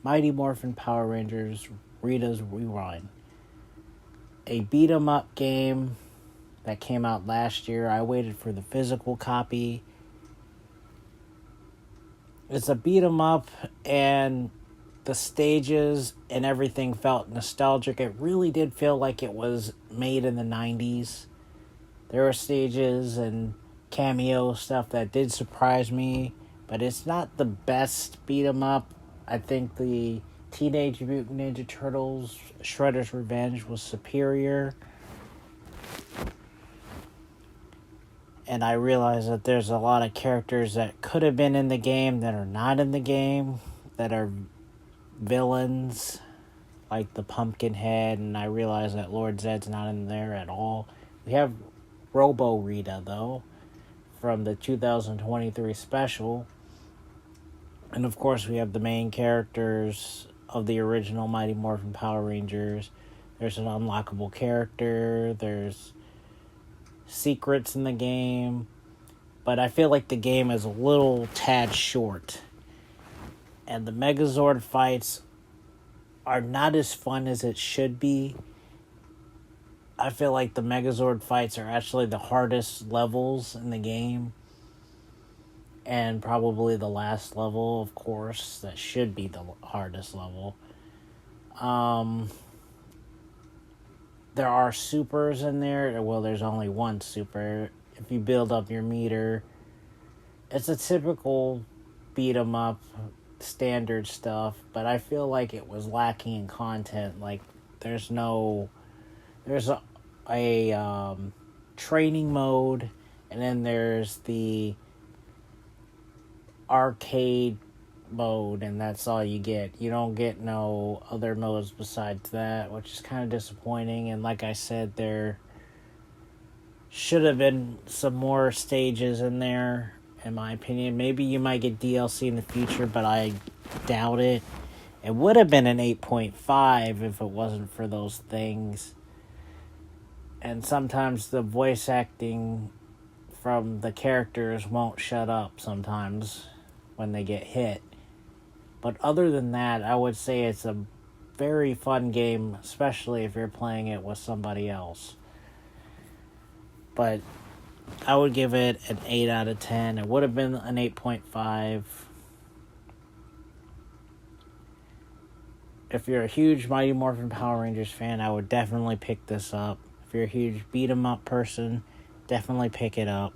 Mighty Morphin Power Rangers Rita's Rewind. A beat 'em up game that came out last year. I waited for the physical copy. It's a beat 'em up, and the stages and everything felt nostalgic. It really did feel like it was made in the 90s. There were stages and cameo stuff that did surprise me, but it's not the best beat 'em up. I think the Teenage Mutant Ninja Turtles Shredder's Revenge was superior. And I realize that there's a lot of characters that could have been in the game that are not in the game, that are villains, like the Pumpkinhead, and I realize that Lord Zed's not in there at all. We have Robo Rita, though, from the 2023 special. And of course, we have the main characters of the original Mighty Morphin Power Rangers. There's an unlockable character. There's secrets in the game. But I feel like the game is a little tad short. And the Megazord fights are not as fun as it should be. I feel like the Megazord fights are actually the hardest levels in the game. And probably the last level, of course, that should be the hardest level. There are supers in there. Well, there's only one super. If you build up your meter, it's a typical beat 'em up, standard stuff. But I feel like it was lacking in content. Like there's a training mode, and then there's the arcade mode, and that's all you get. You don't get no other modes besides that, which is kind of disappointing. And like I said, there should have been some more stages in there, in my opinion. Maybe you might get DLC in the future, but I doubt it. It would have been an 8.5 if it wasn't for those things. And sometimes the voice acting from the characters won't shut up sometimes when they get hit. But other than that, I would say it's a very fun game, especially if you're playing it with somebody else. But I would give it an 8 out of 10. It would have been an 8.5. If you're a huge Mighty Morphin Power Rangers fan, I would definitely pick this up. If you're a huge beat 'em up person, definitely pick it up.